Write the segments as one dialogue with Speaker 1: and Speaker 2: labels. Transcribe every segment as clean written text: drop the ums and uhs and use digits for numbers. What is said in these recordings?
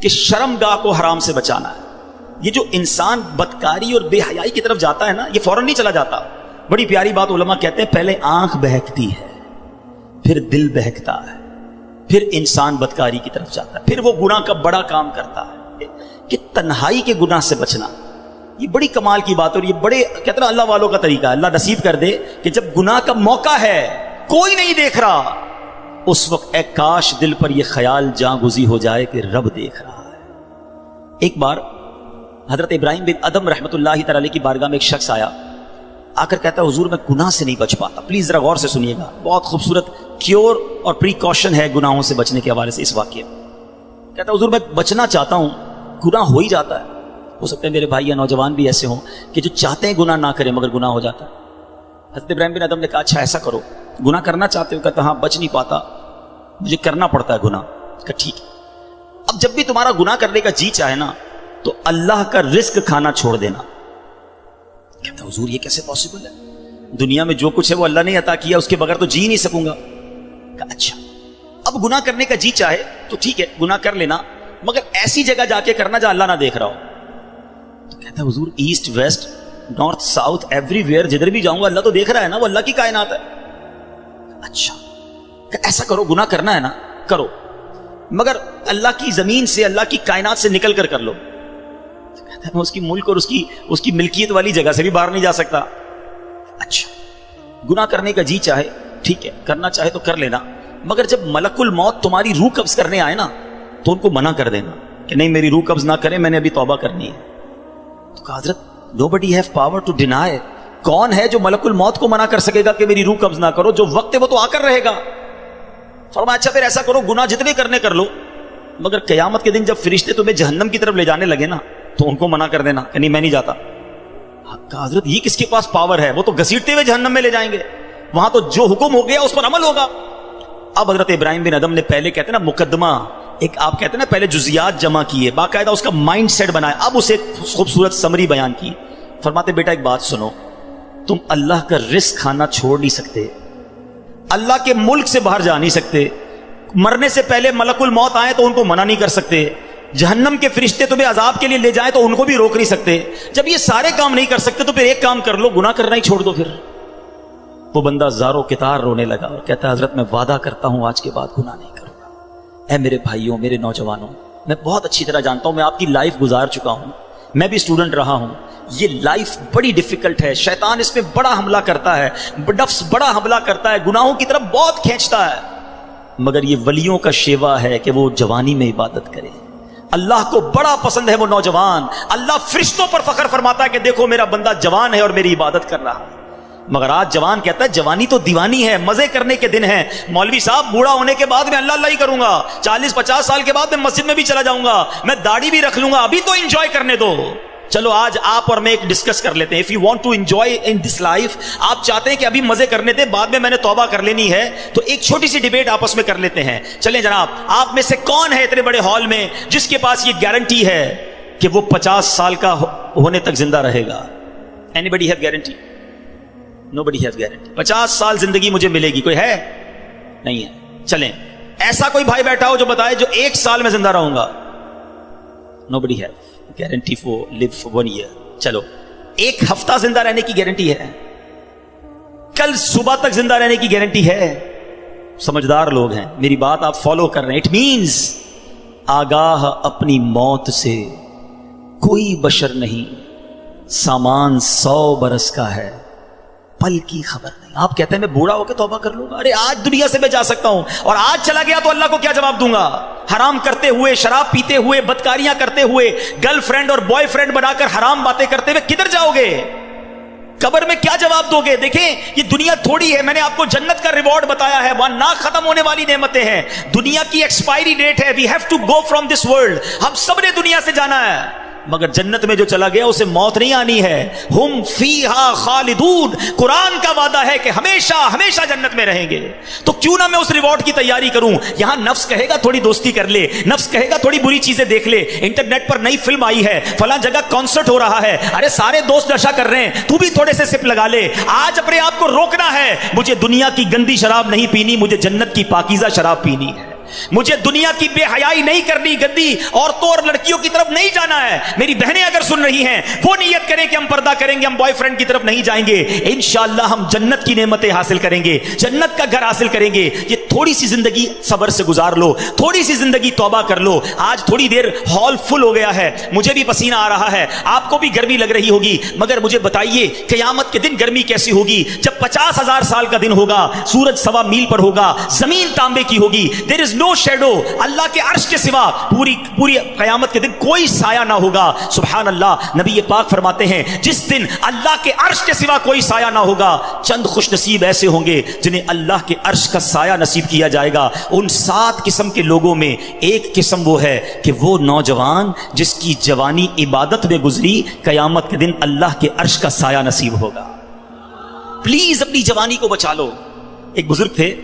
Speaker 1: کہ شرمگاہ کو حرام سے بچانا ہے. یہ جو انسان بدکاری اور بے حیائی کی طرف جاتا ہے نا، یہ فوراً نہیں چلا جاتا. بڑی پیاری بات علماء کہتے ہیں، پہلے آنکھ بہکتی ہے، پھر دل بہکتا ہے، پھر انسان بدکاری کی طرف جاتا ہے، پھر وہ گناہ کا بڑا کام کرتا ہے. کہ تنہائی کے گناہ سے بچنا یہ بڑی کمال کی بات ہے، اور یہ بڑے کہتے ہیں اللہ والوں کا طریقہ ہے. اللہ نصیب کر دے کہ جب گناہ کا موقع ہے، کوئی نہیں دیکھ رہا، اس وقت اے کاش دل پر یہ خیال جاں گزی ہو جائے کہ رب دیکھ رہا ہے. ایک بار حضرت ابراہیم بن ادم رحمۃ اللہ تعالی کی بارگاہ میں ایک شخص آیا، آ کر کہتا ہے حضور میں گناہ سے نہیں بچ پاتا. پلیز ذرا غور سے سنیے گا، بہت خوبصورت کیور اور پریکاشن ہے گناہوں سے بچنے کے حوالے سے اس واقعے میں. کہتا ہے حضور میں بچنا چاہتا ہوں، گناہ ہو ہی جاتا ہے. ہو سکتا ہے میرے بھائی یا نوجوان بھی ایسے ہوں کہ جو چاہتے ہیں گناہ نہ کریں مگر گناہ ہو جاتا ہے. حضرت ابراہیم بن ادم نے کہا اچھا ایسا کرو، گناہ کرنا چاہتے ہو؟ کہتا ہاں بچ نہیں پاتا، مجھے کرنا پڑتا ہے گناہ. کہا ٹھیک ہے، اب جب بھی تمہارا گناہ کرنے کا جی چاہے نا تو اللہ کا رزق کھانا چھوڑ دینا. کہتا حضور یہ کیسے پاسبل ہے؟ دنیا میں جو کچھ ہے وہ اللہ نے عطا کیا، اس کے بغیر تو جی نہیں سکوں گا. کہا اچھا اب گناہ کرنے کا جی چاہے تو ٹھیک ہے گناہ کر لینا، مگر ایسی جگہ جا کے کرنا جہاں اللہ نہ دیکھ رہا ہو. تو کہتا حضور east west north south every where جدھر بھی جاؤں گا اللہ تو دیکھ رہا ہے نا، وہ اللہ کی کائنات ہے. اچھا ایسا کرو، گناہ کرنا ہے نا کرو، مگر اللہ کی زمین سے اللہ کی کائنات سے نکل کر لو. کہتا ہے میں اس کی ملک اور اس کی ملکیت والی جگہ سے بھی باہر نہیں جا سکتا. اچھا گناہ کرنے کا جی چاہے ٹھیک ہے، کرنا چاہے تو کر لینا، مگر جب ملک الموت تمہاری روح قبض کرنے آئے نا تو ان کو منع کر دینا کہ نہیں میری روح قبض نہ کریں، میں نے ابھی توبہ کرنی ہے. تو کہا حضرت nobody have power to deny. کون ہے جو ملک الموت کو منع کر سکے گا کہ میری روح قبض نہ کرو؟ جو وقت ہے وہ تو آ کر رہے گا. فرمایا اچھا پھر ایسا کرو گناہ جتنے کرنے کر لو، مگر قیامت کے دن جب فرشتے تمہیں جہنم کی طرف لے جانے لگے نا تو ان کو منع کر دینا کہ نہیں میں نہیں جاتا. کہا حضرت یہ کس کے پاس پاور ہے؟ وہ تو گھسیٹتے ہوئے جہنم میں لے جائیں گے، وہاں تو جو حکم ہو گیا اس پر عمل ہوگا. اب حضرت ابراہیم بن ادم نے پہلے کہتے ہیں نا مقدمہ، ایک آپ کہتے ہیں نا پہلے جزیات جمع کیے، باقاعدہ اس کا مائنڈ سیٹ بنایا، اب اسے خوبصورت سمری بیان کی. فرماتے بیٹا ایک بات سنو، تم اللہ کا رزق کھانا چھوڑ نہیں سکتے، اللہ کے ملک سے باہر جا نہیں سکتے، مرنے سے پہلے ملک الموت آئے تو ان کو منع نہیں کر سکتے، جہنم کے فرشتے تمہیں عذاب کے لیے لے جائیں تو ان کو بھی روک نہیں سکتے. جب یہ سارے کام نہیں کر سکتے تو پھر ایک کام کر لو، گناہ کرنا ہی چھوڑ دو. پھر وہ بندہ زاروں کتار رونے لگا اور کہتا ہے حضرت میں وعدہ کرتا ہوں آج کے بعد گناہ نہیں کروں گا. اے میرے بھائیوں میرے نوجوانوں، میں بہت اچھی طرح جانتا ہوں، میں آپ کی لائف گزار چکا ہوں، میں بھی اسٹوڈنٹ رہا ہوں. یہ لائف بڑی ڈیفیکلٹ ہے، شیطان اس میں بڑا حملہ کرتا ہے، نفس بڑا حملہ کرتا ہے، گناہوں کی طرف بہت کھینچتا ہے. مگر یہ ولیوں کا شیوا ہے کہ وہ جوانی میں عبادت کرے. اللہ کو بڑا پسند ہے وہ نوجوان. اللہ فرشتوں پر فخر فرماتا ہے کہ دیکھو میرا بندہ جوان ہے اور میری عبادت کر رہا ہے. مگر آج جوان کہتا ہے جوانی تو دیوانی ہے، مزے کرنے کے دن ہیں. مولوی صاحب بوڑھا ہونے کے بعد میں اللہ اللہ ہی کروں گا، 40-50 سال کے بعد میں مسجد میں بھی چلا جاؤں گا، میں داڑھی بھی رکھ لوں گا، ابھی تو انجوائے کرنے دو. چلو آج آپ اور میں ایک ڈسکس کر لیتے ہیں. If you want to enjoy in this life، آپ چاہتے ہیں کہ ابھی مزے کرنے دیں، بعد میں نے توبہ کر لینی ہے، تو ایک چھوٹی سی ڈیبیٹ آپس میں کر لیتے ہیں. چلیں جناب، آپ میں سے کون ہے اتنے بڑے ہال میں جس کے پاس یہ گارنٹی ہے کہ وہ 50 سال کا ہونے تک زندہ رہے گا؟ Anybody have guarantee? Nobody has guarantee. 50 سال زندگی مجھے ملے گی، کوئی ہے؟ نہیں ہے. چلیں ایسا کوئی بھائی بیٹھا ہو جو بتائے جو 1 سال میں زندہ رہوں گا؟ Nobody has guarantee for live for 1 year. چلو 1 ہفتہ زندہ رہنے کی گارنٹی ہے، کل صبح تک زندہ رہنے کی گارنٹی ہے. سمجھدار لوگ ہیں، میری بات آپ فالو کر رہے ہیں. اٹ مینز آگاہ اپنی موت سے کوئی بشر نہیں، سامان 100 برس کا ہے، پل کی خبر نہیں. آپ کہتے ہیں میں بوڑھا ہو کے توبہ کر لوں گا. ارے آج دنیا سے میں جا سکتا ہوں اور آج چلا گیا تو اللہ کو کیا جواب دوں گا؟ حرام کرتے ہوئے، شراب پیتے ہوئے، بدکاریاں کرتے ہوئے، گرل فرینڈ اور بوائے فرینڈ بنا کر حرام باتیں کرتے ہوئے کدھر جاؤ گے؟ قبر میں کیا جواب دو گے؟ دیکھیں یہ دنیا تھوڑی ہے، میں نے آپ کو جنت کا ریوارڈ بتایا ہے، وہاں نہ ختم ہونے والی نعمتیں ہیں. دنیا کی ایکسپائری ڈیٹ ہے، we have to go from this world. ہم سب نے دنیا سے جانا ہے، مگر جنت میں جو چلا گیا اسے موت نہیں آنی ہے. ہم فیہا خالدون، قرآن کا وعدہ ہے کہ ہمیشہ ہمیشہ جنت میں رہیں گے. تو کیوں نہ میں اس ریوارڈ کی تیاری کروں؟ یہاں نفس کہے گا تھوڑی دوستی کر لے، نفس کہے گا تھوڑی بری چیزیں دیکھ لے، انٹرنیٹ پر نئی فلم آئی ہے، فلاں جگہ کانسرٹ ہو رہا ہے، ارے سارے دوست نشہ کر رہے ہیں، تو بھی تھوڑے سے سپ لگا لے. آج اپنے آپ کو روکنا ہے، مجھے دنیا کی گندی شراب نہیں پینی، مجھے جنت کی پاکیزہ شراب پینی ہے. مجھے دنیا کی بے حیائی نہیں کرنی، گندی عورتوں اور لڑکیوں کی طرف نہیں جانا ہے. میری بہنیں اگر سن رہی ہیں وہ نیت کریں کہ ہم پردہ کریں گے، ہم بوائے فرینڈ کی طرف نہیں جائیں گے. انشاءاللہ ہم جنت کی نعمتیں حاصل کریں گے، جنت کا گھر حاصل کریں گے. یہ تھوڑی سی زندگی صبر سے گزار لو، تھوڑی سی زندگی توبہ کر لو. آج تھوڑی دیر ہال فل ہو گیا ہے، مجھے بھی پسینہ آ رہا ہے، آپ کو بھی گرمی لگ رہی ہوگی، مگر مجھے بتائیے قیامت کے دن گرمی کیسی ہوگی؟ جب 50,000 سال کا دن ہوگا، سورج 1.25 میل پر ہوگا، زمین تانبے کی ہوگی، دیر از نو شیڈو، اللہ کے عرش کے سوا پوری قیامت کے دن کوئی سایہ نہ ہوگا. سبحان اللہ. نبی پاک فرماتے ہیں جس دن اللہ کے عرش کے سوا کوئی سایہ نہ ہوگا، چند خوش نصیب ایسے ہوں گے جنہیں اللہ کے عرش کا سایہ نصیب کیا جائے گا. ان 7 قسم کے لوگوں میں ایک قسم وہ ہے کہ وہ نوجوان جس کی جوانی عبادت میں گزری، قیامت کے دن اللہ کے عرش کا سایہ نصیب ہوگا. پلیز اپنی جوانی کو بچا لو. ایک بزرگ تھے،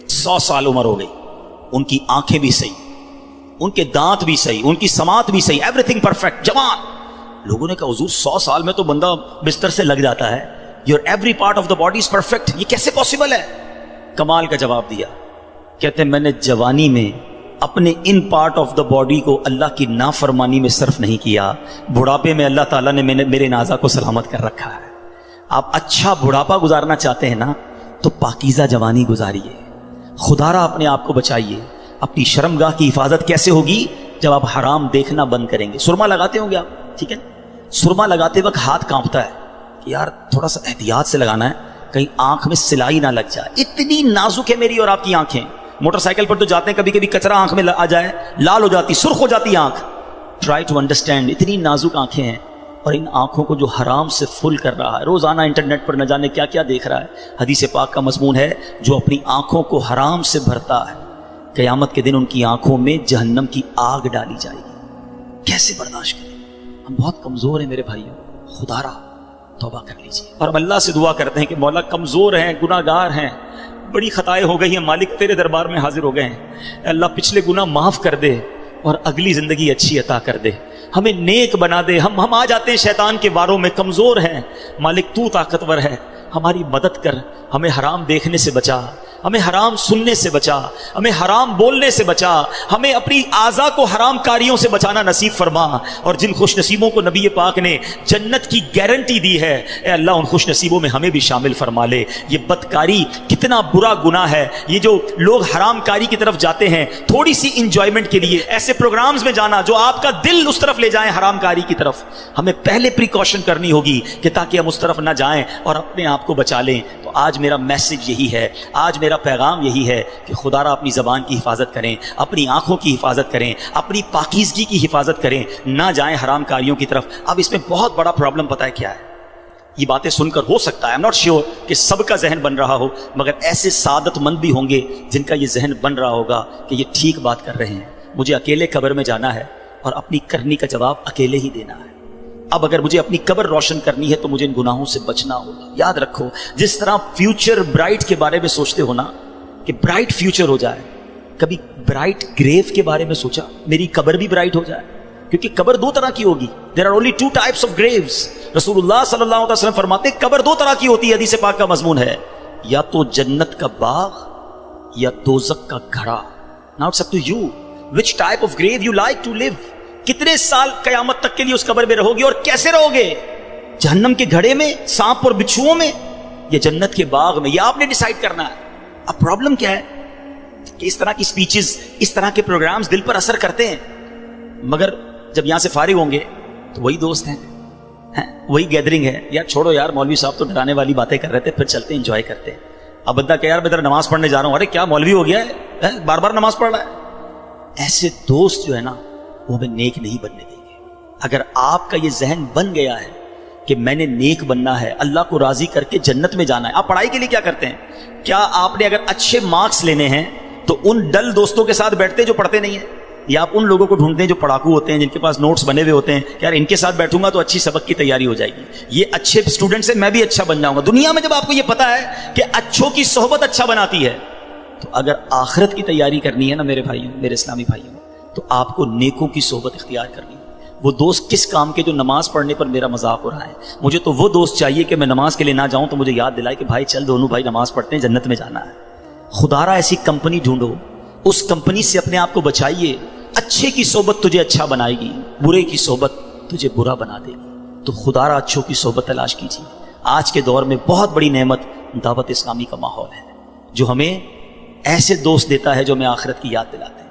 Speaker 1: 100 سال عمر ہو گئی، ان کی آنکھیں بھی صحیح، ان کے دانت بھی صحیح، ان کی سماعت بھی صحیح، ایوری تھنگ پرفیکٹ، جوان. لوگوں نے کہا حضور 100 سال میں تو بندہ بستر سے لگ جاتا ہے، your every part of the body is perfect, یہ کیسے پاسبل ہے؟ کمال کا جواب دیا. کہتے ہیں میں نے جوانی میں اپنے in part of the body کو اللہ کی نافرمانی میں صرف نہیں کیا، بڑھاپے میں اللہ تعالیٰ نے میرے نازا کو سلامت کر رکھا ہے. آپ اچھا بڑھاپا گزارنا چاہتے ہیں نا تو پاکیزہ جوانی گزاریے، خدا را اپنے آپ کو بچائیے. اپنی شرمگاہ کی حفاظت کیسے ہوگی؟ جب آپ حرام دیکھنا بند کریں گے. سرما لگاتے ہوں گے آپ، ٹھیک ہے؟ سرما لگاتے وقت ہاتھ کانپتا ہے کہ یار تھوڑا سا احتیاط سے لگانا ہے، کہیں آنکھ میں سلائی نہ لگ جائے. اتنی نازک ہے میری اور آپ کی آنکھیں. موٹر سائیکل پر تو جاتے ہیں، کبھی کبھی کچرا آنکھ میں آ جائے، لال ہو جاتی، سرخ ہو جاتی آنکھ. ٹرائی ٹو انڈرسٹینڈ، اتنی نازک آنکھیں ہیں، اور ان آنکھوں کو جو حرام سے فل کر رہا ہے، روزانہ انٹرنیٹ پر نہ جانے کیا کیا دیکھ رہا ہے. حدیث پاک کا مضمون ہے جو اپنی آنکھوں کو حرام سے بھرتا ہے، قیامت کے دن ان کی آنکھوں میں جہنم کی آگ ڈالی جائے گی. کیسے برداشت کریں؟ ہم بہت کمزور ہیں میرے بھائیوں، خدا را توبہ کر لیجیے. اور ہم اللہ سے دعا کرتے ہیں کہ مولا کمزور ہیں، گناہ گار ہیں، بڑی خطائیں ہو گئی ہیں، مالک تیرے دربار میں حاضر ہو گئے ہیں. اللہ پچھلے گناہ معاف کر دے اور اگلی زندگی اچھی عطا کر دے، ہمیں نیک بنا دے. ہم آ جاتے ہیں شیطان کے واروں میں، کمزور ہیں. مالک تو طاقتور ہے، ہماری مدد کر، ہمیں حرام دیکھنے سے بچا، ہمیں حرام سننے سے بچا، ہمیں حرام بولنے سے بچا، ہمیں اپنی اعضاء کو حرام کاریوں سے بچانا نصیب فرما. اور جن خوش نصیبوں کو نبی پاک نے جنت کی گارنٹی دی ہے، اے اللہ ان خوش نصیبوں میں ہمیں بھی شامل فرما لے. یہ بدکاری کتنا برا گناہ ہے. یہ جو لوگ حرام کاری کی طرف جاتے ہیں تھوڑی سی انجوائمنٹ کے لیے، ایسے پروگرامز میں جانا جو آپ کا دل اس طرف لے جائیں حرام کاری کی طرف، ہمیں پہلے پریکاشن کرنی ہوگی کہ تاکہ ہم اس طرف نہ جائیں اور اپنے آپ کو بچا لیں. تو آج میرا میسج یہی ہے، آج میرا پیغام یہی ہے کہ خدا را اپنی زبان کی حفاظت کریں، اپنی آنکھوں کی حفاظت کریں، اپنی پاکیزگی کی حفاظت کریں، نہ جائیں حرام کاریوں کی طرف. اب اس میں بہت بڑا پرابلم پتہ ہے کیا ہے؟ یہ باتیں سن کر ہو سکتا ہے، I'm not sure کہ سب کا ذہن بن رہا ہو، مگر ایسے سعادت مند بھی ہوں گے جن کا یہ ذہن بن رہا ہوگا کہ یہ ٹھیک بات کر رہے ہیں، مجھے اکیلے قبر میں جانا ہے اور اپنی کرنی کا جواب اکیلے ہی دینا ہے. اب اگر مجھے اپنی قبر روشن کرنی ہے تو مجھے ان گناہوں سے بچنا ہوگا. یاد رکھو، جس طرح فیوچر برائٹ کے بارے میں سوچتے ہو نا کہ برائٹ فیوچر ہو جائے، کبھی برائٹ گریو کے بارے میں سوچا میری قبر بھی برائٹ ہو جائے؟ کیونکہ قبر 2 طرح کی ہوگی. There are only 2 types of graves. رسول اللہ صلی اللہ علیہ وسلم فرماتے ہیں قبر 2 طرح کی ہوتی ہے. حدیث پاک کا مضمون ہے یا تو جنت کا باغ یا دوزخ کا گھڑا. Now it's up to you which type of grave you like to live. کتنے سال قیامت تک کے لیے اس قبر میں رہو گے اور کیسے رہو گے؟ جہنم کے گھڑے میں، سانپ اور بچھوؤں میں، یا جنت کے باغ میں؟ یہ آپ نے ڈیسائیڈ کرنا ہے. اب پرابلم کیا ہے کہ اس طرح کی سپیچز، اس طرح کے پروگرامز دل پر اثر کرتے ہیں، مگر جب یہاں سے فارغ ہوں گے تو وہی دوست ہیں، وہی گیدرنگ ہے. یار چھوڑو یار، مولوی صاحب تو ڈرانے والی باتیں کر رہے تھے، پھر چلتے ہیں انجوائے کرتے ہیں. اب بندہ کہ یار میں ذرا نماز پڑھنے جا رہا ہوں، ارے کیا مولوی ہو گیا ہے، بار بار نماز پڑھ رہا ہے. ایسے دوست جو ہے نا وہ ہمیں نیک نہیں بننے دیں گے. اگر آپ کا یہ ذہن بن گیا ہے کہ میں نے نیک بننا ہے، اللہ کو راضی کر کے جنت میں جانا ہے. آپ پڑھائی کے لیے کیا کرتے ہیں؟ کیا آپ نے اگر اچھے مارکس لینے ہیں تو ان ڈل دوستوں کے ساتھ بیٹھتے ہیں جو پڑھتے نہیں ہیں، یا آپ ان لوگوں کو ڈھونڈتے ہیں جو پڑھاکو ہوتے ہیں، جن کے پاس نوٹس بنے ہوئے ہوتے ہیں کہ یار ان کے ساتھ بیٹھوں گا تو اچھی سبق کی تیاری ہو جائے گی، یہ اچھے اسٹوڈنٹ سے میں بھی اچھا بن جاؤں گا. دنیا میں جب آپ کو یہ پتا ہے کہ اچھوں کی صحبت اچھا بناتی ہے، تو اگر آخرت کی تیاری کرنی ہے نا میرے بھائیوں، میرے اسلامی بھائیوں، تو آپ کو نیکوں کی صحبت اختیار کرنی ہے. وہ دوست کس کام کے جو نماز پڑھنے پر میرا مذاق ہو رہا ہے؟ مجھے تو وہ دوست چاہیے کہ میں نماز کے لیے نہ جاؤں تو مجھے یاد دلائے کہ بھائی چل دونوں بھائی نماز پڑھتے ہیں، جنت میں جانا ہے. خدا را ایسی کمپنی ڈھونڈو اس کمپنی سے اپنے آپ کو بچائیے. اچھے کی صحبت تجھے اچھا بنائے گی، برے کی صحبت تجھے برا بنا دے گی. تو خدا را اچھوں کی صحبت تلاش کیجیے. آج کے دور میں بہت بڑی نعمت دعوت اسلامی کا ماحول ہے، جو ہمیں ایسے دوست دیتا ہے جو ہمیں آخرت کی یاد دلاتے ہیں.